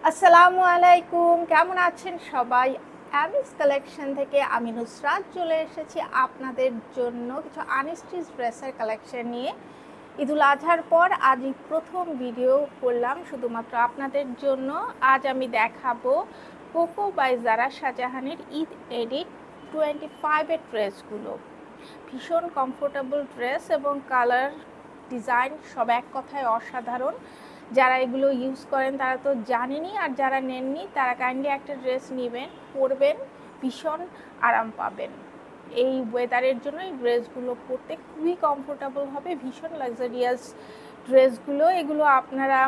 আসসালামু আলাইকুম, কেমন আছেন সবাই? অ্যামিস কালেকশন থেকে আমি নুসরাত চলে এসেছি আপনাদের জন্য কিছু আনস্টিচ ড্রেসের কালেকশন নিয়ে। ঈদুল আজহার পর আজই প্রথম ভিডিও করলাম শুধুমাত্র আপনাদের জন্য। আজ আমি দেখাবো কোকো বাই জারা শাহজাহানের ঈদ এডিট 25-এর ড্রেসগুলো। ভীষণ কমফোর্টেবল ড্রেস এবং কালার ডিজাইন সব এক কথায় অসাধারণ। যারা এগুলো ইউজ করেন তারা তো জানেনই, আর যারা নেননি তারা কাইন্ডলি একটা ড্রেস নেবেন, পরবেন, ভীষণ আরাম পাবেন। এই ওয়েদারের জন্য এই ড্রেসগুলো পরতে খুবই কমফোর্টেবল হবে, ভীষণ লাক্সারিয়াস ড্রেসগুলো। এগুলো আপনারা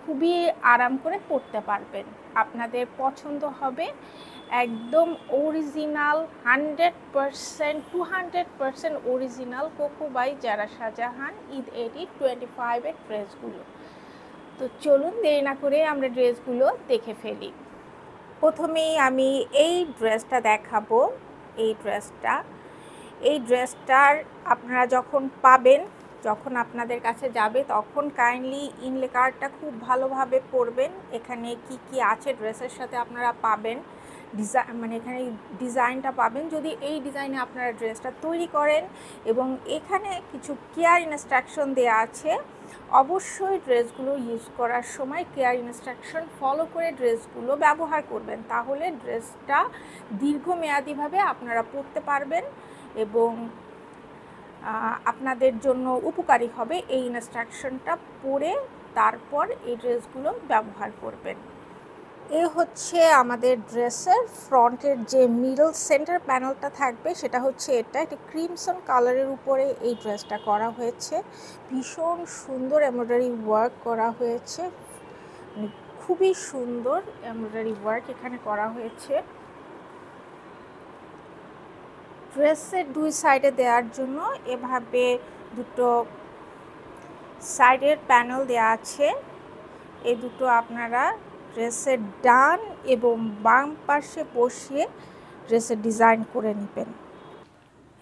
খুবই আরাম করে পরতে পারবেন, আপনাদের পছন্দ হবে। একদম original 100% 200% original Coco by Zara Shahjahan Eid edit 25-এর ড্রেসগুলো। তো চলুন দেরি না করে আমরা ড্রেসগুলো দেখে ফেলি। প্রথমেই আমি এই ড্রেসটা দেখাবো। এই ড্রেসটার আপনারা যখন পাবেন, যখন আপনাদের কাছে যাবে, তখন কাইন্ডলি ইনলে কার্ডটা খুব ভালোভাবে পড়বেন। এখানে কি কি আছে ড্রেসের সাথে আপনারা পাবেন, এখানে ডিজাইনটা পাবেন যদি এই ডিজাইনে আপনারা ড্রেসটা তৈরি করেন। এবং এখানে কিছু কেয়ার ইনস্ট্রাকশন দেওয়া আছে। অবশ্যই ড্রেসগুলো ইউজ করার সময় কেয়ার ইনস্ট্রাকশন ফলো করে ড্রেসগুলো ব্যবহার করবেন, তাহলে ড্রেসটা দীর্ঘমেয়াদীভাবে আপনারা পরতে পারবেন এবং আপনাদের জন্য উপকারী হবে। এই ইনস্ট্রাকশনটা পড়ে তারপর এই ড্রেসগুলো ব্যবহার করবেন। এ হচ্ছে আমাদের ড্রেসের ফ্রন্টের যে মিডল সেন্টার প্যানেলটা থাকবে, সেটা হচ্ছে এটা ক্রিমসন কালারের উপরে এই ড্রেসটা করা হয়েছে। ভীষণ সুন্দর এমব্রয়ডারি ওয়ার্ক করা হয়েছে, খুবই সুন্দর এমব্রয়ডারি ওয়ার্ক এখানে করা হয়েছে। ড্রেসের দুই সাইডে দেওয়ার জন্য এভাবে দুটো সাইডের প্যানেল দেওয়া আছে। এই দুটো আপনারা ড্রেসের ডান এবং বাম পাশে বসিয়ে ড্রেসের ডিজাইন করে নেবেন।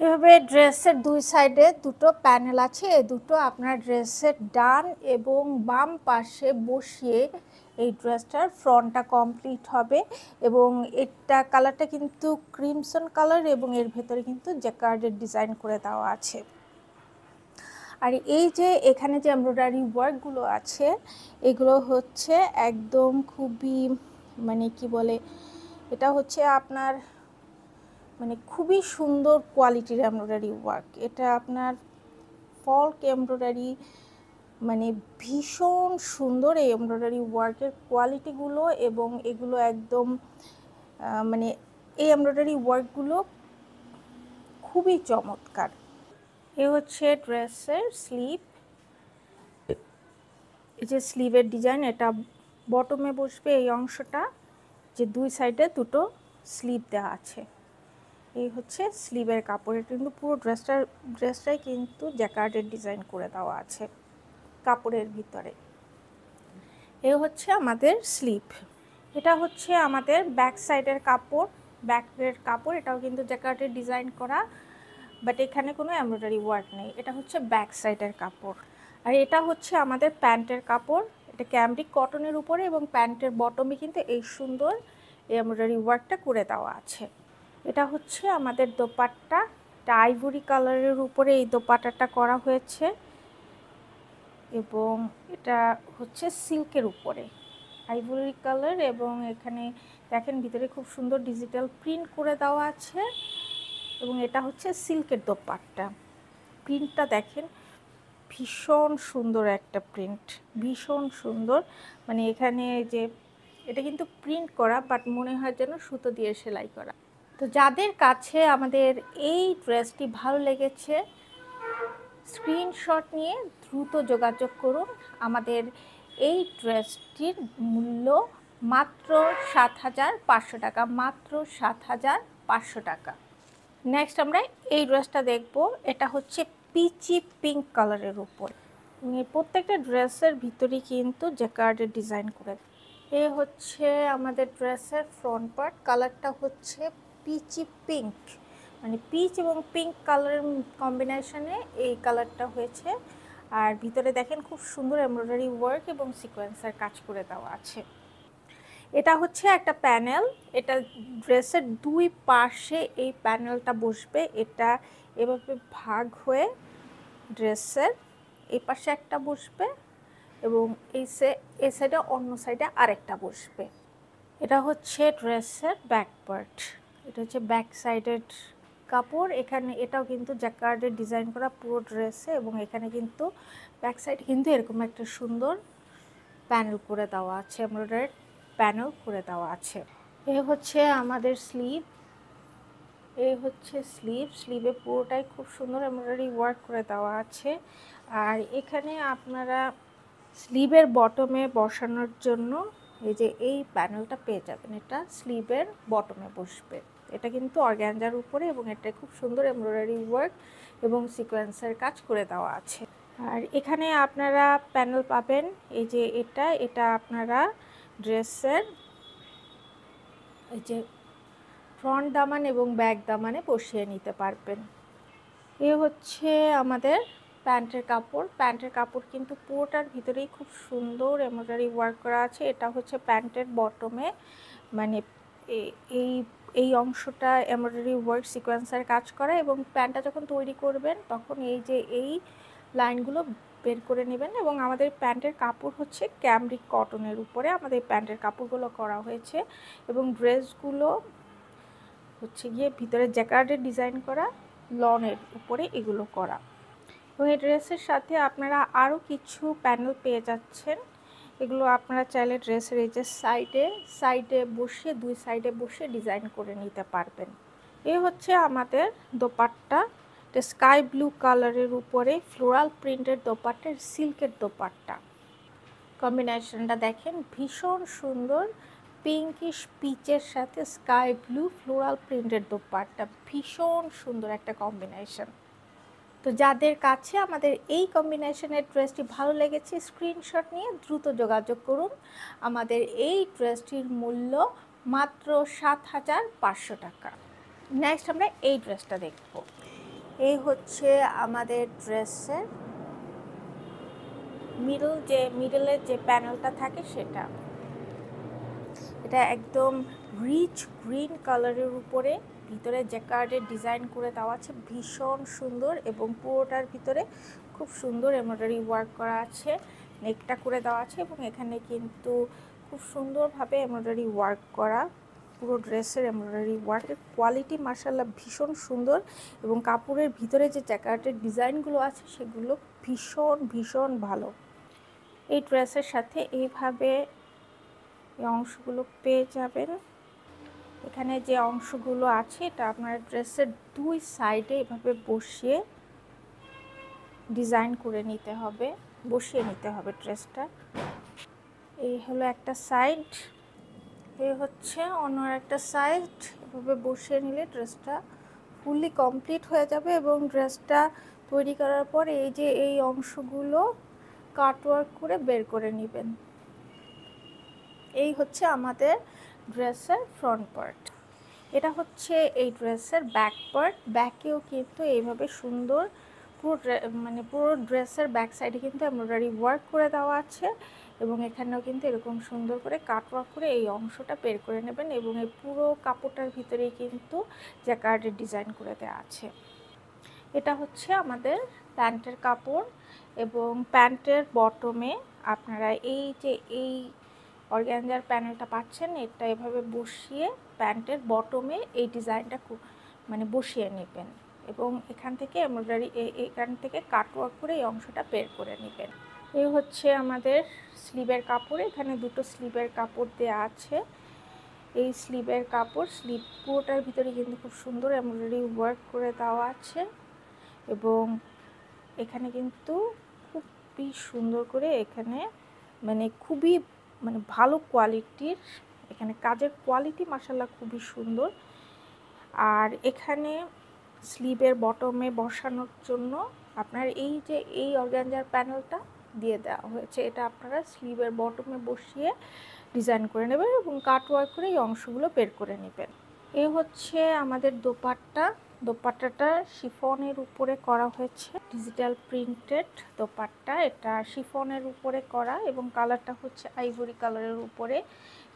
এভাবে ড্রেসের দুই সাইডে দুটো প্যানেল আছে, এই দুটো আপনার ড্রেসের ডান এবং বাম পাশে বসিয়ে এই ড্রেসটার ফ্রন্টটা কমপ্লিট হবে। এবং এটা কালারটা কিন্তু ক্রিমসন কালার এবং এর ভেতরে কিন্তু জ্যাকার্ডের ডিজাইন করে দেওয়া আছে। আর এই যে এখানে যে এমব্রয়ডারি ওয়ার্কগুলো আছে, এগুলো হচ্ছে একদম খুবই কি বলে, এটা হচ্ছে আপনার খুবই সুন্দর কোয়ালিটির এমব্রয়ডারি ওয়ার্ক। এটা আপনার ফল্ক এমব্রয়ডারি, ভীষণ সুন্দর এই এমব্রয়ডারি ওয়ার্কের কোয়ালিটিগুলো। এবং এগুলো একদম এই এমব্রয়ডারি ওয়ার্কগুলো খুবই চমৎকার। এ হচ্ছে ড্রেসের স্লিভ। এই যে স্লিভের ডিজাইন, এটা বটমে বসবে এই অংশটা, যে দুই সাইডে দুটো স্লিভ দেওয়া আছে। এই হচ্ছে স্লিভের কাপড়। এটা কিন্তু পুরো ড্রেসটাই কিন্তু জ্যাকার্ডের ডিজাইন করে দেওয়া আছে কাপড়ের ভিতরে। এ হচ্ছে আমাদের স্লিভ। এটা হচ্ছে আমাদের ব্যাক সাইডের কাপড়। এটাও কিন্তু জ্যাকার্ডের ডিজাইন করা, বাট এখানে কোনো এমব্রয়ডারি ওয়ার্ক নেই। এটা হচ্ছে ব্যাক সাইডের কাপড়। আর এটা হচ্ছে আমাদের প্যান্টের কাপড়। এটা ক্যামব্রিক কটনের উপরে এবং প্যান্টের বটমে কিন্তু এই সুন্দর এমব্রয়ডারি ওয়ার্কটা করে দেওয়া আছে। এটা হচ্ছে আমাদের দোপাট্টা। এটা আইভরি কালারের উপরে এই দোপাট্টাটা করা হয়েছে এবং এটা হচ্ছে সিল্কের উপরে আইভরি কালার। এবং এখানে দেখেন ভিতরে খুব সুন্দর ডিজিটাল প্রিন্ট করে দেওয়া আছে এবং এটা হচ্ছে সিল্কের দোপাট্টা। প্রিন্টটা দেখেন, ভীষণ সুন্দর একটা প্রিন্ট, ভীষণ সুন্দর। এখানে যে এটা কিন্তু প্রিন্ট করা, বাট মনে হয় যেন সুতো দিয়ে সেলাই করা। তো যাদের কাছে আমাদের এই ড্রেসটি ভালো লেগেছে, স্ক্রিনশট নিয়ে দ্রুত যোগাযোগ করুন। আমাদের এই ড্রেসটির মূল্য মাত্র ৭,৫০০ টাকা, মাত্র ৭,৫০০ টাকা। নেক্সট আমরা এই ড্রেসটা দেখব। এটা হচ্ছে পিচি পিঙ্ক কালারের উপর। প্রত্যেকটা ড্রেসের ভিতরে কিন্তু জ্যাকার্ডের ডিজাইন করে। এ হচ্ছে আমাদের ড্রেসের ফ্রন্ট পার্ট। কালারটা হচ্ছে পিচি পিঙ্ক, পিচ এবং পিঙ্ক কালারের কম্বিনেশনে এই কালারটা হয়েছে। আর ভিতরে দেখেন খুব সুন্দর এমব্রয়ডারি ওয়ার্ক এবং সিকোয়েন্সের কাজ করে দেওয়া আছে। এটা হচ্ছে একটা প্যানেল, এটা ড্রেসের দুই পাশে এই প্যানেলটা বসবে। এটা এভাবে ভাগ হয়ে ড্রেসের এই পাশে একটা বসবে এবং এই সাইডে অন্য সাইডে আরেকটা বসবে। এটা হচ্ছে ড্রেসের ব্যাক পার্ট, এটা হচ্ছে ব্যাক সাইডের কাপড়। এখানে এটাও কিন্তু জ্যাকার্ডের ডিজাইন করা পুরো ড্রেসে, এবং এখানে কিন্তু ব্যাক সাইডে কিন্তু এরকম একটা সুন্দর প্যানেল করে দেওয়া আছে, এমব্রয়ডারি প্যানেল করে দেওয়া আছে। এই হচ্ছে আমাদের স্লিভ, এই হচ্ছে স্লিভে পুরোটাই খুব সুন্দর এমব্রয়ডারি ওয়ার্ক করে দেওয়া আছে। আর এখানে আপনারা স্লিভের বটমে বসানোর জন্য এই যে এই প্যানেলটা পেয়ে যাবেন, এটা স্লিভের বটমে বসবে। এটা কিন্তু অর্গানজার উপরে, এবং এটা খুব সুন্দর এমব্রয়ডারি ওয়ার্ক এবং সিকোয়েন্সের কাজ করে দেওয়া আছে। আর এখানে আপনারা প্যানেল পাবেন, এই যে এটা আপনারা ড্রেসের এই যে ফ্রন্ট দামান এবং ব্যাক দামানে বসিয়ে নিতে পারবেন। এ হচ্ছে আমাদের প্যান্টের কাপড় কিন্তু পুরোটার ভিতরেই খুব সুন্দর এমব্রয়ডারি ওয়ার্ক করা আছে। এটা হচ্ছে প্যান্টের বটমে, মানে এই অংশটা এমব্রয়ডারি ওয়ার্ক সিকোয়েন্সের কাজ করা, এবং প্যান্টটা যখন তৈরি করবেন তখন এই যে এই লাইনগুলো বের করে নেবেন। এবং আমাদের প্যান্টের কাপড় হচ্ছে ক্যামরিক কটনের উপরে আমাদের প্যান্টের কাপড়গুলো করা হয়েছে, এবং ড্রেসগুলো হচ্ছে গিয়ে ভিতরে জ্যাকার্ডের ডিজাইন করা লনের উপরে এগুলো করা। এবং এই ড্রেসের সাথে আপনারা আরও কিছু প্যানেল পেয়ে যাচ্ছেন। এগুলো আপনারা চাইলে ড্রেসের এই যে সাইডে বসে দুই সাইডে বসে ডিজাইন করে নিতে পারবেন। এই হচ্ছে আমাদের দোপাট্টা, এটা স্কাই ব্লু কালারের উপরে ফ্লোরাল প্রিন্টের দোপাট্টা, সিল্কের দোপাট্টা। কম্বিনেশনটা দেখেন ভীষণ সুন্দর, পিঙ্কিশ পিচের সাথে স্কাই ব্লু ফ্লোরাল প্রিন্টের দোপাট্টা, ভীষণ সুন্দর একটা কম্বিনেশন। তো যাদের কাছে আমাদের এই কম্বিনেশনের ড্রেসটি ভালো লেগেছে স্ক্রিনশট নিয়ে দ্রুত যোগাযোগ করুন। আমাদের এই ড্রেসটির মূল্য মাত্র ৭,৫০০ টাকা। নেক্সট আমরা এই ড্রেসটা দেখব। এই হচ্ছে আমাদের ড্রেসের মিডলের যে প্যানেলটা থাকে সেটা, এটা একদম রিচ গ্রিন কালারের উপরে ভিতরে জ্যাকার্ডের ডিজাইন করে দেওয়া আছে, ভীষণ সুন্দর, এবং পুরোটার ভিতরে খুব সুন্দর এমব্রয়ডারি ওয়ার্ক করা আছে, নেকটা করে দেওয়া আছে, এবং এখানে কিন্তু খুব সুন্দরভাবে এমব্রয়ডারি ওয়ার্ক করা। পুরো ড্রেসের এমব্রয়ডারি ওয়ার্কের কোয়ালিটি মাশাআল্লাহ ভীষণ সুন্দর, এবং কাপড়ের ভিতরে যে জ্যাকার্ডের ডিজাইনগুলো আছে সেগুলো ভীষণ ভালো। এই ড্রেসের সাথে এইভাবে এই অংশগুলো পেয়ে যাবেন। এখানে যে অংশগুলো আছে এটা আপনার ড্রেসের দুই সাইডে এভাবে বসিয়ে ডিজাইন করে নিতে হবে, বসিয়ে নিতে হবে ড্রেসটা। এই হলো একটা সাইড, এই হচ্ছে অন্য একটা সাইড। এভাবে বসিয়ে নিলে ড্রেসটা ফুললি কমপ্লিট হয়ে যাবে, এবং ড্রেসটা তৈরি করার পর এই যে এই অংশগুলো কাটওয়ার্ক করে বের করে নেবেন। এই হচ্ছে আমাদের ড্রেসের ফ্রন্ট পার্ট। এটা হচ্ছে এই ড্রেসের ব্যাক পার্ট। ব্যাকেও কিন্তু এইভাবে সুন্দর পুরো ড্রেসের ব্যাক সাইডে কিন্তু এমব্রয়ডারি ওয়ার্ক করে দেওয়া আছে, এবং এখানেও কিন্তু এরকম সুন্দর করে কাটওয়ার্ক করে এই অংশটা বের করে নেবেন, এবং এই পুরো কাপড়টার ভিতরেই কিন্তু জ্যাকার্ডের ডিজাইন করে দেওয়া আছে। এটা হচ্ছে আমাদের প্যান্টের কাপড়, এবং প্যান্টের বটমে আপনারা এই যে এই অর্গানজার প্যানেলটা পাচ্ছেন, এটা এভাবে বসিয়ে প্যান্টের বটমে এই ডিজাইনটা বসিয়ে নেবেন, এবং এখান থেকে এমব্রয়ডারি এখান থেকে কাটওয়ার্ক করে এই অংশটা বের করে নেবেন। এই হচ্ছে আমাদের স্লিভের কাপড়, এখানে দুটো স্লিভের কাপড় দেওয়া আছে। এই স্লিভের কাপড় পুরোটার ভিতরে কিন্তু খুব সুন্দর এমব্রয়ডারি ওয়ার্ক করে দেওয়া আছে, এবং এখানে কিন্তু খুবই সুন্দর করে এখানে খুবই ভালো কোয়ালিটির, এখানে কাজের কোয়ালিটি মাশাআল্লাহ খুবই সুন্দর। আর এখানে স্লিভের বটমে বসানোর জন্য আপনার এই যে এই অর্গানজার প্যানেলটা দিয়ে দেওয়া হয়েছে, এটা আপনারা স্লিভের বটমে বসিয়ে ডিজাইন করে নেবেন এবং কাটওয়ার্ক করে এই অংশগুলো বের করে নেবেন। এই হচ্ছে আমাদের দোপাট্টা, দোপাট্টাটা শিফনের উপরে করা হয়েছে, ডিজিটাল প্রিন্টেড দোপাট্টা। এটা শিফনের উপরে করা এবং কালারটা হচ্ছে আইভরি কালারের উপরে,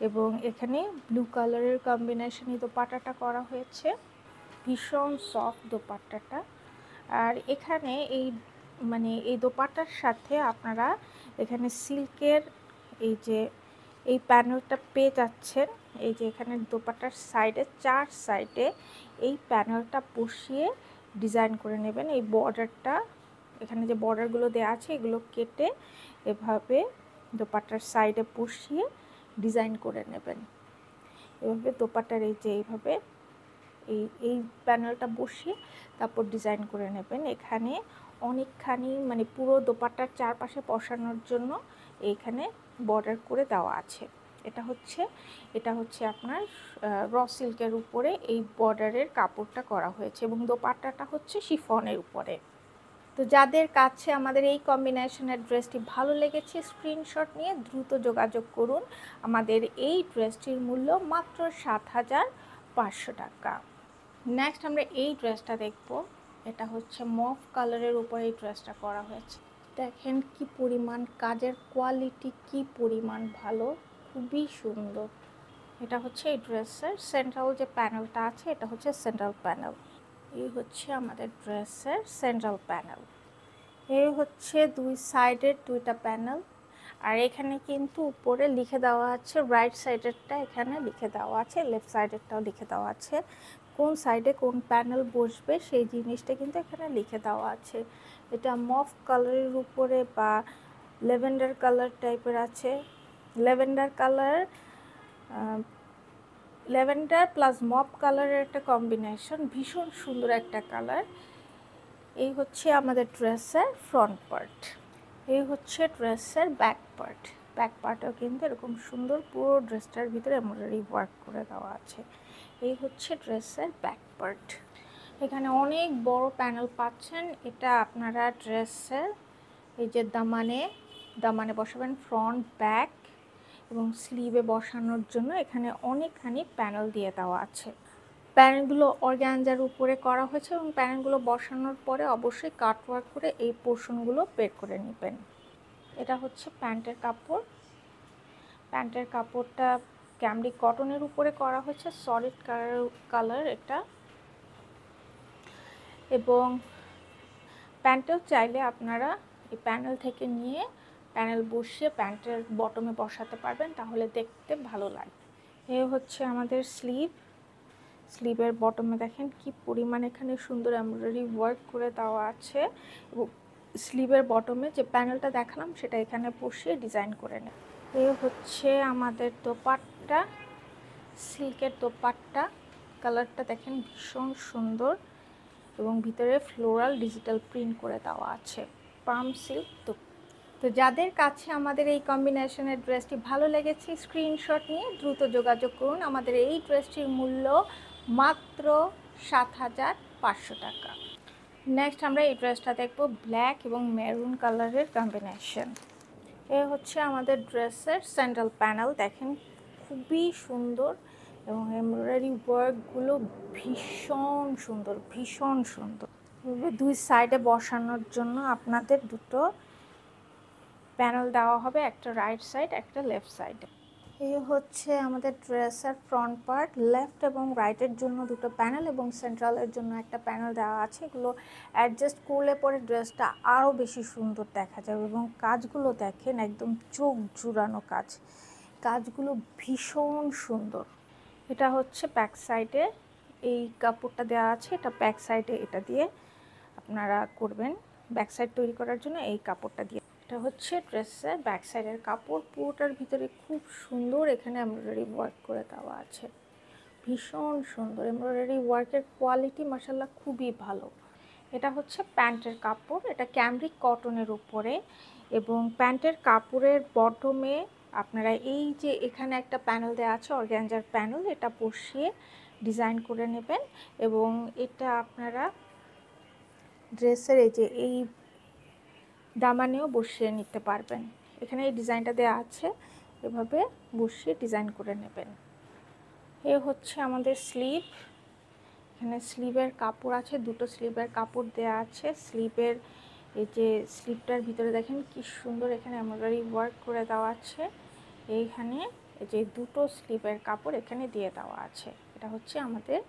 এবং এখানে ব্লু কালারের কম্বিনেশনে দোপাট্টাটা করা হয়েছে। ভীষণ সফট দোপাট্টাটা। আর এখানে এই দোপাট্টার সাথে আপনারা এখানে সিল্কের এই প্যানেলটা পেয়ে যাচ্ছেন। এই যে এখানে দোপাট্টার সাইডে 4 সাইডে এই প্যানেলটা বসিয়ে ডিজাইন করে নেবেন। এই বর্ডারটা, এখানে যে বর্ডারগুলো দেওয়া আছে এগুলো কেটে এভাবে দোপাট্টার সাইডে বসিয়ে ডিজাইন করে নেবেন। এভাবে দোপাট্টার এইভাবে এই প্যানেলটা বসিয়ে তারপর ডিজাইন করে নেবেন। এখানে অনেকখানি পুরো দোপাট্টার চারপাশে বসানোর জন্য এইখানে বর্ডার করে দেওয়া আছে। এটা হচ্ছে আপনার র সিল্কের উপরে এই বর্ডারের কাপড়টা করা হয়েছে এবং দোপাট্টাটা হচ্ছে শিফনের উপরে। তো যাদের কাছে আমাদের এই কম্বিনেশনের ড্রেসটি ভালো লেগেছে, স্ক্রিনশট নিয়ে দ্রুত যোগাযোগ করুন। আমাদের এই ড্রেসটির মূল্য মাত্র ৭,৫০০ টাকা। নেক্সট আমরা এই ড্রেসটা দেখব। এটা হচ্ছে মফ কালারের উপরে এই ড্রেসটা করা হয়েছে। দেখেন কি পরিমাণ কাজের কোয়ালিটি, কি পরিমাণ ভালো, খুবই সুন্দর। এটা হচ্ছে এই ড্রেসের সেন্ট্রাল যে প্যানেলটা আছে, এটা হচ্ছে সেন্ট্রাল প্যানেল। এই হচ্ছে আমাদের ড্রেসের সেন্ট্রাল প্যানেল। এই হচ্ছে দুই সাইডের দুইটা প্যানেল। আর এখানে কিন্তু উপরে লিখে দেওয়া আছে, রাইট সাইডেরটা এখানে লিখে দেওয়া আছে, লেফট সাইডেরটাও লিখে দেওয়া আছে। কোন সাইডে কোন প্যানেল বসবে সেই জিনিসটা কিন্তু এখানে লিখে দেওয়া আছে। এটা মফ কালারের উপরে বা ল্যাভেন্ডার কালার টাইপের আছে। ল্যাভেন্ডার প্লাস মফ কালারের একটা কম্বিনেশন, ভীষণ সুন্দর একটা কালার। এই হচ্ছে আমাদের ড্রেসের ফ্রন্ট পার্ট। এই হচ্ছে ড্রেসের ব্যাক পার্ট। ব্যাক পার্টও কিন্তু এরকম সুন্দর, পুরো ড্রেসটার ভিতরে এমব্রয়ডারি ওয়ার্ক করে দেওয়া আছে। এই হচ্ছে ড্রেসের ব্যাক পার্ট। এখানে অনেক বড় প্যানেল পাচ্ছেন। এটা আপনারা ড্রেসের এই যে দামানে বসাবেন, ফ্রন্ট ব্যাক এবং স্লিভে বসানোর জন্য এখানে অনেকখানি প্যানেল দিয়ে দেওয়া আছে। প্যানেলগুলো অর্গানজার উপরে করা হয়েছে এবং প্যানেলগুলো বসানোর পরে অবশ্যই কাটওয়ার্ক করে এই পোর্শনগুলো বের করে নেবেন। এটা হচ্ছে প্যান্টের কাপড়। প্যান্টের কাপড়টা ক্যামরিক কটনের উপরে করা হয়েছে, সলিড কালার এটা। এবং প্যান্টেও চাইলে আপনারা এই প্যানেল থেকে নিয়ে প্যানেল বসিয়ে প্যান্টের বটমে বসাতে পারবেন, তাহলে দেখতে ভালো লাগবে। এ হচ্ছে আমাদের স্লিভের বটমে দেখেন কি পরিমাণ এখানে সুন্দর এমব্রয়ডারি ওয়ার্ক করে দেওয়া আছে, এবং স্লিভের বটমে যে প্যানেলটা দেখালাম সেটা এখানে বসিয়ে ডিজাইন করে নেয়। এ হচ্ছে আমাদের দোপাট্টা, সিল্কের দোপাট্টা। কালারটা দেখেন ভীষণ সুন্দর এবং ভিতরে ফ্লোরাল ডিজিটাল প্রিন্ট করে দেওয়া আছে, পাম সিল্ক। তো যাদের কাছে আমাদের এই কম্বিনেশনের ড্রেসটি ভালো লেগেছে, স্ক্রিনশট নিয়ে দ্রুত যোগাযোগ করুন। আমাদের এই ড্রেসটির মূল্য মাত্র ৭,৫০০ টাকা। নেক্সট আমরা এই ড্রেসটা দেখব, ব্ল্যাক এবং মেরুন কালারের কম্বিনেশন। এ হচ্ছে আমাদের ড্রেসের সেন্ট্রাল প্যানেল। দেখেন খুবই সুন্দর এবং এমব্রয়ডারি ওয়ার্কগুলো ভীষণ সুন্দর। দুই সাইডে বসানোর জন্য আপনাদের দুটো প্যানেল দেওয়া হবে, একটা রাইট সাইড একটা লেফট সাইডে। এই হচ্ছে আমাদের ড্রেসের ফ্রন্ট পার্ট। লেফট এবং রাইটের জন্য দুটো প্যানেল এবং সেন্ট্রালের জন্য একটা প্যানেল দেওয়া আছে। এগুলো অ্যাডজাস্ট করলে পরে ড্রেসটা আরও বেশি সুন্দর দেখা যাবে। এবং কাজগুলো দেখেন একদম চোখ জুড়ানো কাজগুলো ভীষণ সুন্দর। এটা হচ্ছে ব্যাক সাইডে এই কাপড়টা দেওয়া আছে, এটা ব্যাক সাইডে এটা দিয়ে আপনারা করবেন। ব্যাক সাইড তৈরি করার জন্য এই কাপড়টা দিয়ে, এটা হচ্ছে ড্রেসের ব্যাক সাইডের কাপড়। পুরোটার ভিতরে খুব সুন্দর এখানে এমব্রয়ডারি ওয়ার্ক করে দেওয়া আছে, ভীষণ সুন্দর। এমব্রয়ডারি ওয়ার্কের কোয়ালিটি মাশাআল্লাহ খুবই ভালো। এটা হচ্ছে প্যান্টের কাপড়, এটা ক্যামরিক কটনের উপরে, এবং প্যান্টের কাপড়ের বটমে আপনারা এই যে এখানে একটা প্যানেল দেওয়া আছে, অর্গানজার প্যানেল, এটা বসিয়ে ডিজাইন করে নেবেন। এবং এটা আপনারা ড্রেসের এই দামানেও বসিয়ে নিতে পারবেন। এখানে এই ডিজাইনটা দেওয়া আছে, এভাবে বসিয়ে ডিজাইন করে নেবেন। এ হচ্ছে আমাদের স্লিভ। এখানে স্লিভের কাপড় আছে, দুটো স্লিভের কাপড় দেওয়া আছে। স্লিভের এই যে স্লিভটার ভিতরে দেখেন কি সুন্দর এখানে এমব্রয়ডারি ওয়ার্ক করে দেওয়া আছে। এইখানে এই যে দুটো স্লিভের কাপড় এখানে দিয়ে দেওয়া আছে। এটা হচ্ছে আমাদের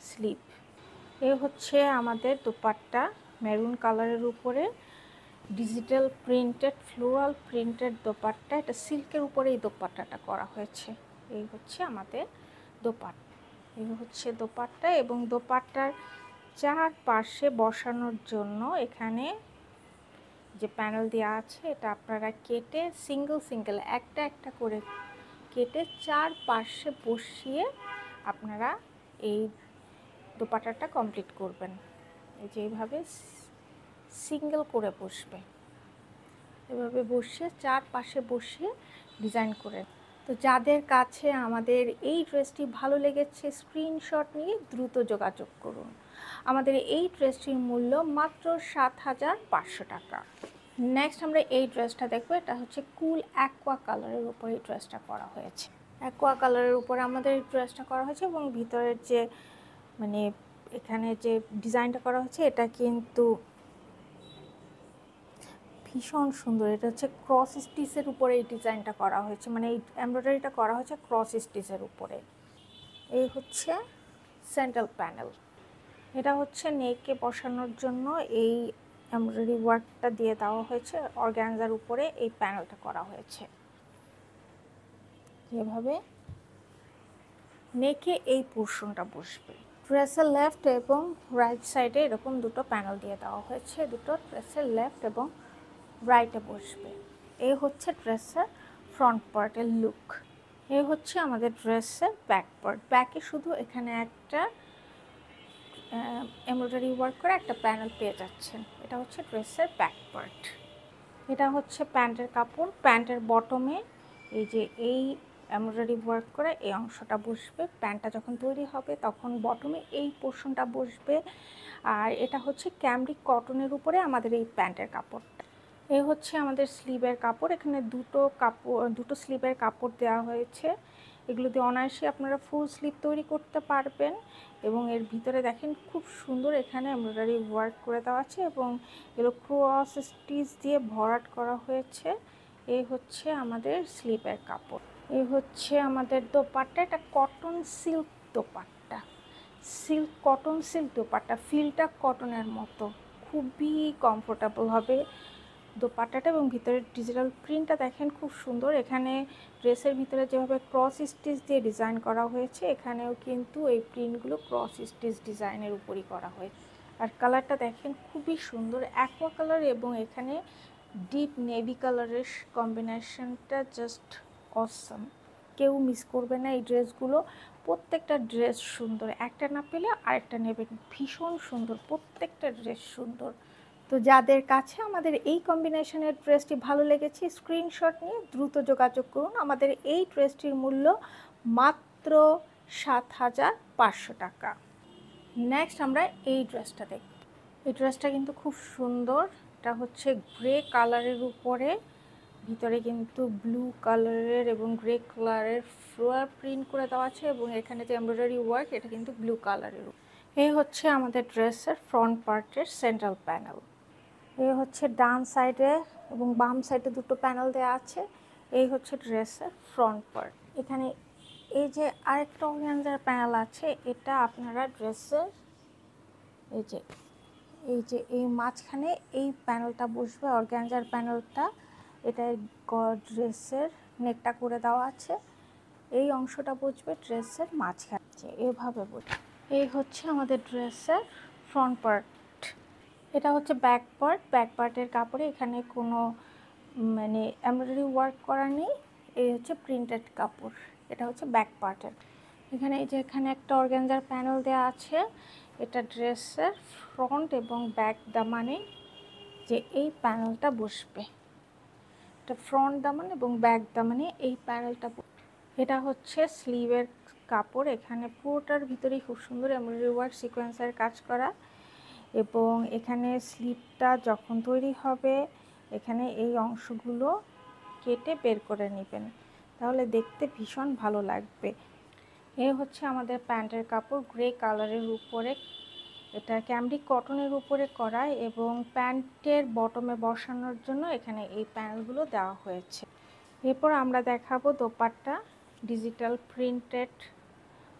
স্লিভ। এ হচ্ছে আমাদের দোপাট্টা, মেরুন কালারের উপরে digital printed floral printed dupatta. এটা সিল্কের উপরে এই দোপাট্টাটা করা হয়েছে। এই হচ্ছে আমাদের দোপাট্টা। এই হচ্ছে দোপাট্টা এবং দোপাট্টার চারপাশে বসানোর জন্য এখানে যে প্যানেল দেওয়া আছে এটা আপনারা কেটে সিঙ্গেল একটা একটা করে কেটে চারপাশে বসিয়ে আপনারা এই দোপাট্টাটা কমপ্লিট করবেন। এই যে এইভাবে সিঙ্গেল করে বসবে, এভাবে বসিয়ে চারপাশে বসিয়ে ডিজাইন করে। তো যাদের কাছে আমাদের এই ড্রেসটি ভালো লেগেছে স্ক্রিনশট নিয়ে দ্রুত যোগাযোগ করুন। আমাদের এই ড্রেসটির মূল্য মাত্র ৭,৫০০ টাকা। নেক্সট আমরা এই ড্রেসটা দেখবো। এটা হচ্ছে কুল অ্যাকোয়া কালারের উপর এই ড্রেসটা করা হয়েছে। অ্যাকোয়া কালারের উপরে আমাদের এই ড্রেসটা করা হয়েছে এবং ভিতরের যে মানে এখানে যে ডিজাইনটা করা হয়েছে এটা কিন্তু ভীষণ সুন্দর। এটা হচ্ছে ক্রস স্টিচের উপরে এই ডিজাইনটা করা হয়েছে, মানে এই এমব্রয়ডারিটা করা হয়েছে ক্রস স্টিচের উপরে। এই হচ্ছে সেন্ট্রাল প্যানেল। এটা হচ্ছে নেকে বসানোর জন্য এই এমব্রয়ডারি ওয়ার্কটা দিয়ে দেওয়া হয়েছে। অর্গানজার উপরে এই প্যানেলটা করা হয়েছে। যেভাবে নেকে এই পোর্শনটা বসবে। ড্রেসের লেফট এবং রাইট সাইডে এরকম দুটো প্যানেল দিয়ে দেওয়া হয়েছে। দুটো ড্রেসের লেফট এবং রাইটে বসবে। এই হচ্ছে ড্রেসের ফ্রন্ট পার্টের লুক। এই হচ্ছে আমাদের ড্রেসের ব্যাক পার্ট। ব্যাকে শুধু এখানে একটা এমব্রয়ডারি ওয়ার্ক করে একটা প্যানেল পেয়ে যাচ্ছেন। এটা হচ্ছে ড্রেসের ব্যাক পার্ট। এটা হচ্ছে প্যান্টের কাপড়। প্যান্টের বটমে এই যে এই এমব্রয়ডারি ওয়ার্ক করে এই অংশটা বসবে। প্যান্টটা যখন তৈরি হবে তখন বটমে এই পোর্শনটা বসবে। আর এটা হচ্ছে ক্যামরিক কটনের উপরে আমাদের এই প্যান্টের কাপড়টা। এই হচ্ছে আমাদের স্লিভের কাপড়। এখানে দুটো স্লিভের কাপড় দেওয়া হয়েছে। এগুলো দিয়ে অনায়াসে আপনারা ফুল স্লিভ তৈরি করতে পারবেন। এবং এর ভিতরে দেখেন খুব সুন্দর এখানে এমব্রয়ডারি ওয়ার্ক করে দেওয়া আছে এবং এগুলো ক্রস স্টিচ দিয়ে ভরাট করা হয়েছে। এই হচ্ছে আমাদের স্লিভের কাপড়। এই হচ্ছে আমাদের দোপাট্টা। এটা cotton silk dupatta, cotton silk dupatta. ফিলটা কটনের মতো, খুবই কমফোর্টেবল হবে দোপাট্টাটা। এবং ভিতরের ডিজিটাল প্রিন্টটা দেখেন খুব সুন্দর। এখানে ড্রেসের ভিতরে যেভাবে ক্রস স্টিচ দিয়ে ডিজাইন করা হয়েছে এখানেও কিন্তু এই প্রিন্টগুলো ক্রস স্টিচ ডিজাইনের উপরই করা হয়েছে। আর কালারটা দেখেন খুবই সুন্দর অ্যাকোয়া কালার এবং এখানে ডিপ নেভি কালারের কম্বিনেশনটা জাস্ট অসম। কেউ মিস করবে না এই ড্রেসগুলো। প্রত্যেকটা ড্রেস সুন্দর, একটা না পেলে আরেকটা নেবেন। ভীষণ সুন্দর, প্রত্যেকটা ড্রেস সুন্দর। তো যাদের কাছে আমাদের এই কম্বিনেশনের ড্রেসটি ভালো লেগেছে স্ক্রিনশট নিয়ে দ্রুত যোগাযোগ করুন। আমাদের এই ড্রেসটির মূল্য মাত্র ৭,৫০০ টাকা। নেক্সট আমরা এই ড্রেসটা দেখব। এই ড্রেসটা কিন্তু খুব সুন্দর। এটা হচ্ছে গ্রে কালারের উপরে ভিতরে কিন্তু ব্লু কালারের এবং গ্রে কালারের ফ্লোরাল প্রিন্ট করে দেওয়া আছে এবং এখানে যে এমব্রয়ডারি ওয়ার্ক এটা কিন্তু ব্লু কালারের। এই হচ্ছে আমাদের ড্রেসের ফ্রন্ট পার্টের সেন্ট্রাল প্যানেল। এই হচ্ছে ডান সাইডে এবং বাম সাইডে দুটো প্যানেল দেওয়া আছে। এই হচ্ছে ড্রেসের ফ্রন্ট পার্ট। এখানে এই যে আরেকটা অর্গানজার প্যানেল আছে, এটা আপনারা ড্রেসের এই মাঝখানে এই প্যানেলটা বসবে অর্গানজার প্যানেলটা। এটা ড্রেসের নেকটা করে দেওয়া আছে। এই অংশটা বসবে ড্রেসের মাঝখানে, এভাবে বসবে। এই হচ্ছে আমাদের ড্রেসের ফ্রন্ট পার্ট। এটা হচ্ছে ব্যাক পার্ট। ব্যাক পার্টের কাপড়ে এখানে কোনো মানে এমব্রয়ডারি ওয়ার্ক করা নেই। এই হচ্ছে প্রিন্টেড কাপড়। এটা হচ্ছে ব্যাক পার্টের। এখানে এই যে এখানে একটা অর্গানজার প্যানেল দেওয়া আছে। এটা ড্রেসের ফ্রন্ট এবং ব্যাক দামানে যে এই প্যানেলটা বসবে। এটা ফ্রন্ট দামান এবং ব্যাক দামানে এই প্যানেলটা। এটা হচ্ছে স্লিভের কাপড়। এখানে পুরোটার ভিতরেই খুব সুন্দর এমব্রয়ডারি ওয়ার্ক সিকোয়েন্সের কাজ করা এবং এখানে স্লিভটা যখন তৈরি হবে এখানে এই অংশগুলো কেটে বের করে নেবেন, তাহলে দেখতে ভীষণ ভালো লাগবে। এ হচ্ছে আমাদের প্যান্টের কাপড় গ্রে কালারের উপরে, এটা ক্যামরিক কটনের উপরে করা এবং প্যান্টের বটমে বসানোর জন্য এখানে এই প্যানেলগুলো দেওয়া হয়েছে। এরপর আমরা দেখাবো dupatta, digital printed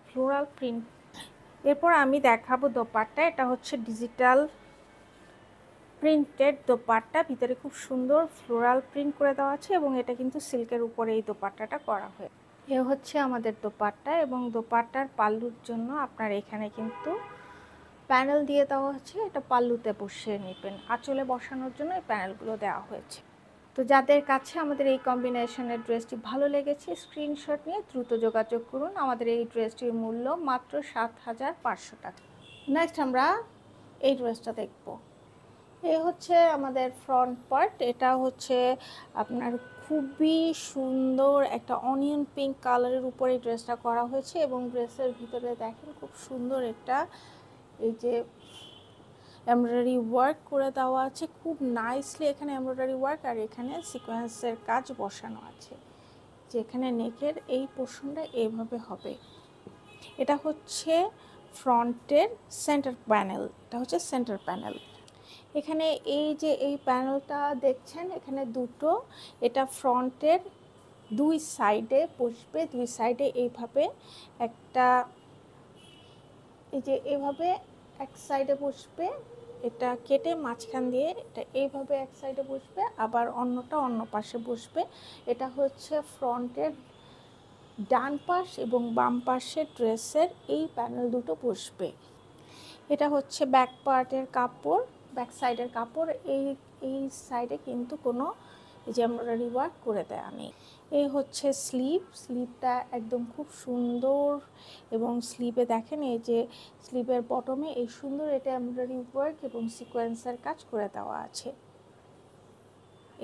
floral print. এরপর আমি দেখাবো দোপাট্টা, এটা হচ্ছে ডিজিটাল প্রিন্টেড দোপাট্টা, ভিতরে খুব সুন্দর ফ্লোরাল প্রিন্ট করে দেওয়া আছে এবং এটা কিন্তু সিল্কের উপরে এই দোপাট্টাটা করা হয়। এ হচ্ছে আমাদের দোপাট্টা এবং দোপাট্টার পাল্লুর জন্য আপনার এখানে কিন্তু প্যানেল দিয়ে দেওয়া হচ্ছে, এটা পাল্লুতে বসিয়ে নেবেন। আঁচলে বসানোর জন্য এই প্যানেলগুলো দেওয়া হয়েছে। তো যাদের কাছে আমাদের এই কম্বিনেশনের ড্রেসটি ভালো লেগেছে স্ক্রিনশট নিয়ে দ্রুত যোগাযোগ করুন। আমাদের এই ড্রেসটির মূল্য মাত্র ৭,৫০০ টাকা। নেক্সট আমরা এই ড্রেসটা দেখব। এ হচ্ছে আমাদের ফ্রন্ট পার্ট, এটা হচ্ছে আপনার খুবই সুন্দর একটা অনিয়ন পিঙ্ক কালারের উপরে এই ড্রেসটা করা হয়েছে এবং ড্রেসের ভিতরে দেখেন খুব সুন্দর একটা এই যে এমব্রয়ডারি ওয়ার্ক করে দেওয়া আছে, খুব নাইসলি এখানে এমব্রয়ডারি ওয়ার্ক আর এখানে সিকোয়েন্সের কাজ বসানো আছে, যেখানে নেকের এই পোর্শনটা এইভাবে হবে। এটা হচ্ছে ফ্রন্টের সেন্টার প্যানেল, এটা হচ্ছে সেন্টার প্যানেল। এখানে এই যে এই প্যানেলটা দেখছেন এখানে দুটো, এটা ফ্রন্টের দুই সাইডে বসবে, দুই সাইডে এইভাবে একটা এই যে এইভাবে এক সাইডে বসবে, এটা কেটে মাঝখান দিয়ে এটা এইভাবে এক সাইডে বসবে, আবার অন্যটা অন্য পাশে বসবে। এটা হচ্ছে ফ্রন্টের ডান পাশ এবং বাম পাশে ড্রেসের এই প্যানেল দুটো বসবে। এটা হচ্ছে ব্যাক পার্টের কাপড়, ব্যাক সাইডের কাপড়। এই সাইডে কিন্তু কোনো যে এমব্রয়ডারি ওয়ার্ক করে দেওয়া নেই। এই হচ্ছে স্লিভ, স্লিভটা একদম খুব সুন্দর এবং স্লিভে দেখেন এই যে স্লিভের বটমে এই সুন্দর এটা এমব্রয়ডারি ওয়ার্ক এবং সিকোয়েন্সের কাজ করে দেওয়া আছে।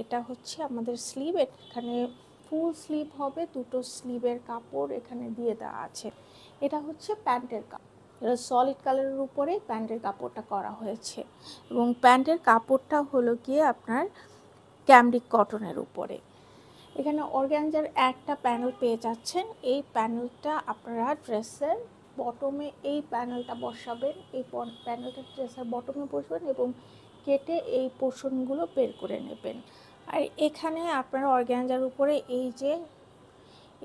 এটা হচ্ছে আমাদের স্লিভ, এখানে ফুল স্লিভ হবে, দুটো স্লিভের কাপড় এখানে দিয়ে দেওয়া আছে। এটা হচ্ছে প্যান্টের কাপড়, এটা সলিড কালারের উপরে প্যান্টের কাপড়টা করা হয়েছে এবং প্যান্টের কাপড়টা হলো গিয়ে আপনার ক্যামরিক কটনের উপরে। এখানে অর্গানজার একটা প্যানেল পেয়ে যাচ্ছেন, এই প্যানেলটা আপনারা ড্রেসের বটমে এই প্যানেলটা বসাবেন, এই প্যানেলটা ড্রেসের বটমে বসবেন এবং কেটে এই পোর্শনগুলো বের করে নেবেন। আর এখানে আপনারা অর্গানজার উপরে এই যে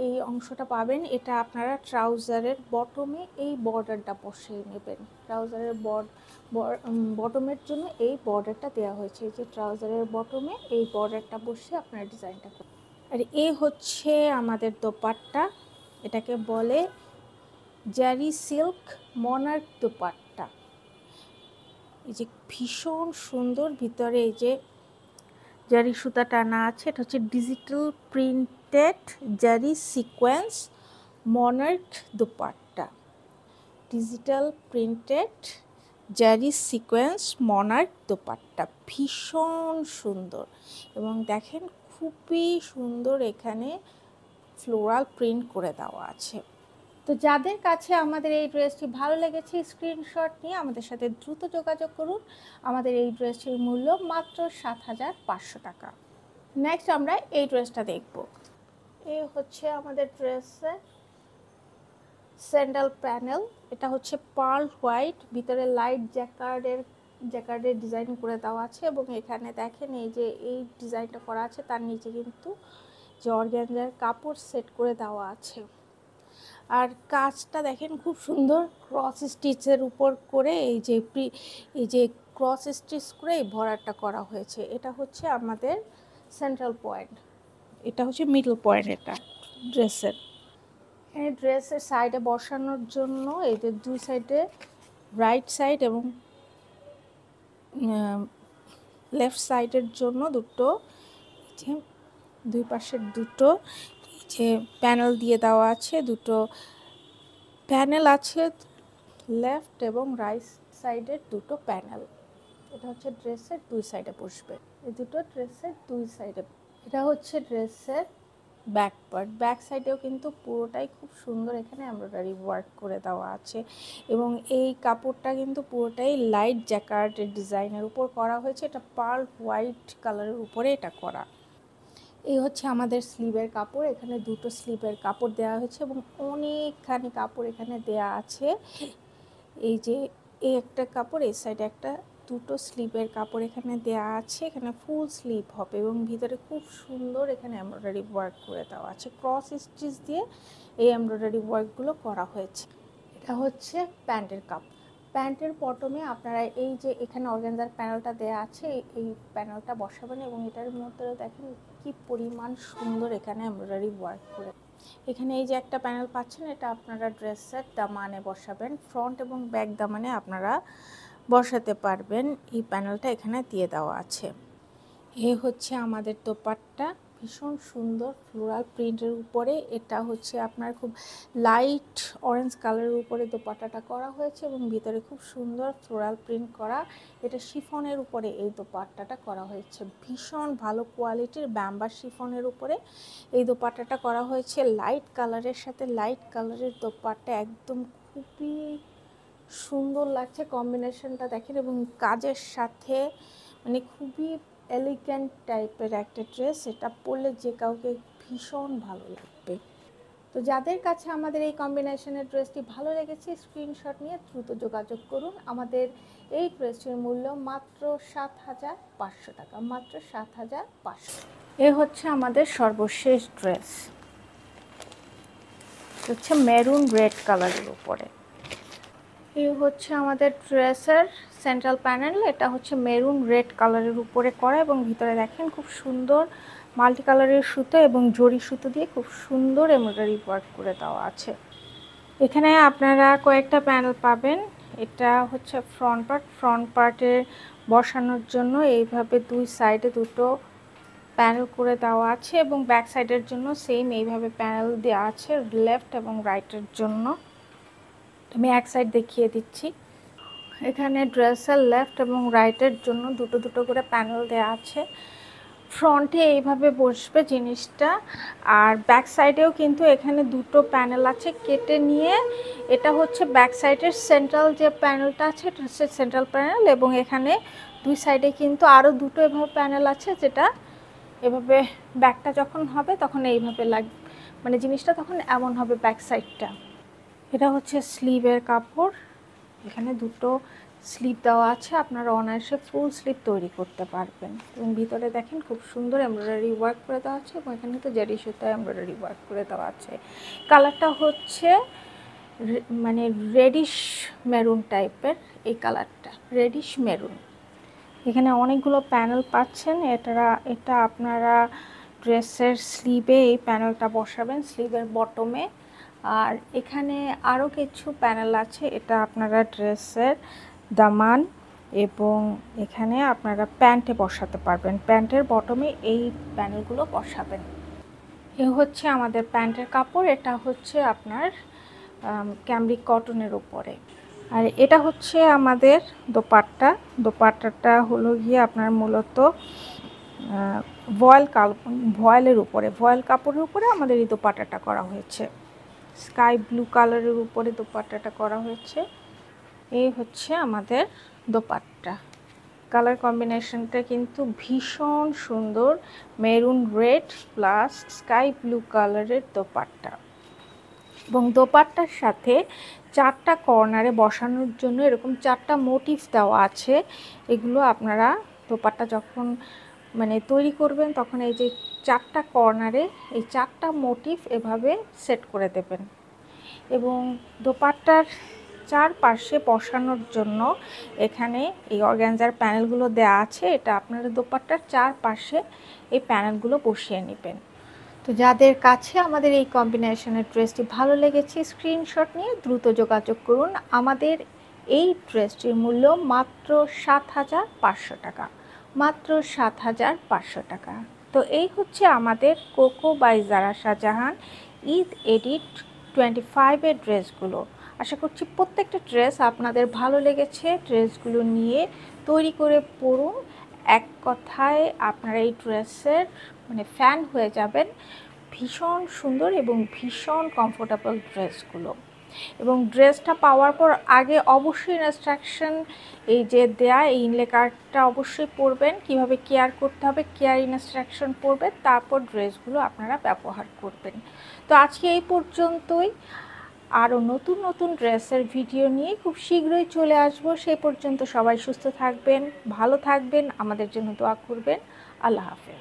এই অংশটা পাবেন, এটা আপনারা ট্রাউজারের বটমে এই বর্ডারটা বসিয়ে নেবেন। ট্রাউজারের বটমের জন্য এই বর্ডারটা দেওয়া হয়েছে, এই যে ট্রাউজারের বটমে এই বর্ডারটা বসিয়ে আপনারা ডিজাইনটা করবেন। আর এই হচ্ছে আমাদের দোপাট্টা, এটাকে বলে জারি সিল্ক মনার্ক দোপাট্টা। এই যে ভীষণ সুন্দর, ভিতরে এই যে জারি সুতা টানা আছে, এটা হচ্ছে ডিজিটাল প্রিন্টেড জারি sequence monarch dupatta, digital printed জারি সিকোয়েন্স মনার্ক দোপাট্টা, ভীষণ সুন্দর এবং দেখেন খুবই সুন্দর এখানে ফ্লোরাল প্রিন্ট করে দেওয়া আছে। তো যাদের কাছে আমাদের এই ড্রেসটি ভালো লেগেছে স্ক্রিনশট নিয়ে আমাদের সাথে দ্রুত যোগাযোগ করুন। আমাদের এই ড্রেসটির মূল্য মাত্র ৭,৫০০ টাকা। নেক্সট আমরা এই ড্রেসটা দেখব। এই হচ্ছে আমাদের ড্রেসের স্যান্ডেল প্যানেল, এটা হচ্ছে পার্ল হোয়াইট, ভিতরে লাইট জ্যাকার্ডের ডিজাইন করে দেওয়া আছে এবং এখানে দেখেন এই যে এই ডিজাইনটা করা আছে তার নিচে কিন্তু যে অর্গানজার কাপড় সেট করে দেওয়া আছে। আর কাজটা দেখেন খুব সুন্দর ক্রস স্টিচের উপর করে এই যে ক্রস স্টিচ করে এই ভরাটটা করা হয়েছে। এটা হচ্ছে আমাদের সেন্ট্রাল পয়েন্ট, এটা হচ্ছে মিডল পয়েন্ট এটা ড্রেসের। এই ড্রেসের সাইডে বসানোর জন্য এই যে দুই সাইডে রাইট সাইড এবং লেফট সাইডের জন্য দুটো যে দুই পাশের দুটো যে প্যানেল দিয়ে দেওয়া আছে, দুটো প্যানেল আছে লেফট এবং রাইট সাইডের দুটো প্যানেল। এটা হচ্ছে ড্রেসের দুই সাইডে বসবে, এই দুটো ড্রেসের দুই সাইডে। এটা হচ্ছে ড্রেসের ব্যাক পার্ট, ব্যাক সাইডেও কিন্তু পুরোটাই খুব সুন্দর এখানে এমব্রয়ডারি ওয়ার্ক করে দেওয়া আছে এবং এই কাপড়টা কিন্তু পুরোটাই লাইট জ্যাকার্ডের ডিজাইনের উপর করা হয়েছে, এটা পার্ল হোয়াইট কালারের উপরে এটা করা। এই হচ্ছে আমাদের স্লিভের কাপড়। এখানে দুটো স্লিভের কাপড় দেওয়া হয়েছে এবং অনেকখানি কাপড় এখানে দেয়া আছে। এই যে এই একটা কাপড়, এই সাইডে একটা, দুটো স্লিভের কাপড় এখানে দেয়া আছে। এখানে ফুল স্লিভ হবে এবং ভিতরে খুব সুন্দর এখানে এমব্রয়ডারি ওয়ার্ক করে দেওয়া আছে। ক্রস স্টিচ দিয়ে এই এমব্রয়ডারি ওয়ার্কগুলো করা হয়েছে। এটা হচ্ছে প্যান্টের কাপড়। প্যান্টের বটমে আপনারা এই যে এখানে অর্গানজার প্যানেলটা দেওয়া আছে, এই প্যানেলটা বসাবেন এবং এটার মধ্যে দেখেন কি পরিমাণ সুন্দর এখানে এমব্রয়ডারি ওয়ার্ক করে। এখানে এই যে একটা প্যানেল পাচ্ছেন, এটা আপনারা ড্রেসের দামানে বসাবেন, ফ্রন্ট এবং ব্যাক দামানে আপনারা বসাতে পারবেন। এই প্যানেলটা এখানে দিয়ে দেওয়া আছে। এ হচ্ছে আমাদের দোপাট্টা, ভীষণ সুন্দর ফ্লোরাল প্রিন্টের উপরে। এটা হচ্ছে আপনার খুব লাইট অরেঞ্জ কালারের উপরে দোপাট্টাটা করা হয়েছে এবং ভিতরে খুব সুন্দর ফ্লোরাল প্রিন্ট করা। এটা শিফনের উপরে এই দোপাট্টাটা করা হয়েছে, ভীষণ ভালো কোয়ালিটির ব্যাম্বা শিফনের উপরে এই দোপাট্টাটা করা হয়েছে। লাইট কালারের সাথে লাইট কালারের দোপাট্টা একদম খুবই সুন্দর লাগছে কম্বিনেশনটা দেখেন, এবং কাজের সাথে মানে খুবই এলিগেন্ট টাইপের একটা ড্রেস। এটা পরলে যে কাউকে ভীষণ ভালো লাগবে। তো যাদের কাছে আমাদের এই কম্বিনেশনের ড্রেসটি ভালো লেগেছে, স্ক্রিনশট নিয়ে দ্রুত যোগাযোগ করুন। আমাদের এই ড্রেসটির মূল্য মাত্র ৭,৫০০ টাকা, মাত্র ৭,৫০০। এ হচ্ছে আমাদের সর্বশেষ ড্রেস, হচ্ছে মেরুন রেড কালারের উপরে। এই হচ্ছে আমাদের ড্রেসের সেন্ট্রাল প্যানেল। এটা হচ্ছে মেরুন রেড কালারের উপরে করা এবং ভিতরে দেখেন খুব সুন্দর মাল্টি কালারের সুতো এবং জরি সুতো দিয়ে খুব সুন্দর এমব্রয়ডারি ওয়ার্ক করে দেওয়া আছে। এখানে আপনারা কয়েকটা প্যানেল পাবেন। এটা হচ্ছে ফ্রন্ট পার্টের বসানোর জন্য এইভাবে দুই সাইডে দুটো প্যানেল করে দেওয়া আছে এবং ব্যাক সাইডের জন্য সেম এইভাবে প্যানেল দেওয়া আছে, লেফট এবং রাইটের জন্য। আমি এক সাইড দেখিয়ে দিচ্ছি। এখানে ড্রেসের লেফট এবং রাইটের জন্য দুটো দুটো করে প্যানেল দেওয়া আছে। ফ্রন্টে এইভাবে বসবে জিনিসটা, আর ব্যাক সাইডেও কিন্তু এখানে দুটো প্যানেল আছে কেটে নিয়ে। এটা হচ্ছে ব্যাক সাইডের সেন্ট্রাল যে প্যানেলটা আছে, এটা হচ্ছে সেন্ট্রাল প্যানেল, এবং এখানে দুই সাইডে কিন্তু আরও দুটো এভাবে প্যানেল আছে, যেটা এভাবে ব্যাকটা যখন হবে তখন এইভাবে মানে জিনিসটা তখন এমন হবে ব্যাক সাইডটা। এটা হচ্ছে স্লিভের কাপড়। এখানে দুটো স্লিভ দেওয়া আছে, আপনারা অনায়াসে ফুল স্লিভ তৈরি করতে পারবেন। এবং ভিতরে দেখেন খুব সুন্দর এমব্রয়ডারি ওয়ার্ক করে দেওয়া আছে এবং এখানে তো জারি সুতায় এমব্রয়ডারি ওয়ার্ক করে দেওয়া আছে। কালারটা হচ্ছে মানে রেডিশ মেরুন টাইপের, এই কালারটা রেডিশ মেরুন। এখানে অনেকগুলো প্যানেল পাচ্ছেন। এটা আপনারা ড্রেসের স্লিভে এই প্যানেলটা বসাবেন, স্লিভের বটমে। আর এখানে আরও কিছু প্যানেল আছে, এটা আপনারা ড্রেসের দামান এবং এখানে আপনারা প্যান্টে বসাতে পারবেন, প্যান্টের বটমে এই প্যানেলগুলো বসাবেন। এ হচ্ছে আমাদের প্যান্টের কাপড়। এটা হচ্ছে আপনার ক্যামরিক কটনের উপরে। আর এটা হচ্ছে আমাদের দোপাট্টাটা হলো গিয়ে আপনার মূলত ভয়েলের উপরে, ভয়েল কাপড়ের উপরে আমাদের এই দোপাট্টাটা করা হয়েছে। স্কাই ব্লু কালারের উপরে দোপাট্টাটা করা হয়েছে। এই হচ্ছে আমাদের দোপাট্টা। কালার কম্বিনেশনটা কিন্তু ভীষণ সুন্দর, maroon red plus sky blue কালারের দোপাট্টা। এবং দোপাট্টার সাথে চারটা কর্নারে বসানোর জন্য এরকম চারটা মোটিভ দেওয়া আছে। এগুলো আপনারা দোপাট্টা যখন মানে তৈরি করবেন তখন এই যে চারটা কর্নারে এই চারটা মোটিভ এভাবে সেট করে দেবেন। এবং দোপাট্টার চারপাশে বসানোর জন্য এখানে এই অর্গানজার প্যানেলগুলো দেওয়া আছে। এটা আপনারা দোপাট্টার চারপাশে এই প্যানেলগুলো বসিয়ে নেবেন। তো যাদের কাছে আমাদের এই কম্বিনেশনের ড্রেসটি ভালো লেগেছে, স্ক্রিনশট নিয়ে দ্রুত যোগাযোগ করুন। আমাদের এই ড্রেসটির মূল্য মাত্র ৭,৫০০ টাকা, মাত্র ৭,৫০০ টাকা। তো এই হচ্ছে আমাদের Coco by Zara Shahjahan Eid edit 25-এর ড্রেসগুলো। আশা করছি প্রত্যেকটা ড্রেস আপনাদের ভালো লেগেছে। ড্রেসগুলো নিয়ে তৈরি করে পরুন। এক কথায় আপনারা এই ড্রেসের মানে ফ্যান হয়ে যাবেন। ভীষণ সুন্দর এবং ভীষণ কমফোর্টেবল ড্রেসগুলো। এবং ড্রেসটা পাওয়ার পর আগে অবশ্যই ইনস্ট্রাকশন এই যে দেয়া এই ইনলে কার্ডটা অবশ্যই পড়বেন, কিভাবে কেয়ার করতে হবে কেয়ার ইনস্ট্রাকশন পড়বেন, তারপর ড্রেসগুলো আপনারা ব্যবহার করবেন। তো আজকে এই পর্যন্তই। আরও নতুন নতুন ড্রেসের ভিডিও নিয়ে খুব শীঘ্রই চলে আসব। সেই পর্যন্ত সবাই সুস্থ থাকবেন, ভালো থাকবেন, আমাদের জন্য দোয়া করবেন। আল্লাহ হাফেজ।